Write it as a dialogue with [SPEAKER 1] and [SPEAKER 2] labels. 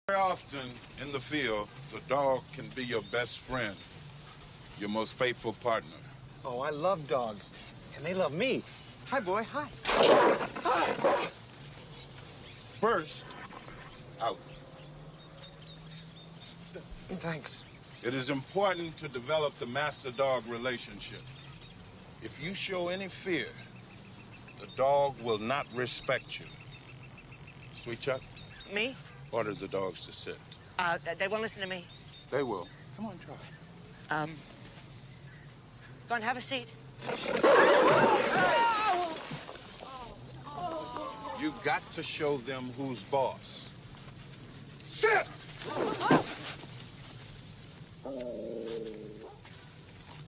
[SPEAKER 1] Very often in the field, the dog can be your best friend, your most faithful partner.
[SPEAKER 2] Oh, I love dogs, and they love me. Hi, boy, hi. Hi.
[SPEAKER 1] First, out.
[SPEAKER 2] Thanks.
[SPEAKER 1] It is important to develop the master-dog relationship. If you show any fear, the dog will not respect you. Sweet Chuck?
[SPEAKER 3] Me?
[SPEAKER 1] Order the dogs to sit.
[SPEAKER 3] They won't listen to me.
[SPEAKER 1] They will. Come on, try.
[SPEAKER 3] Go on, have a seat.
[SPEAKER 1] You've got to show them who's boss.
[SPEAKER 2] Sit!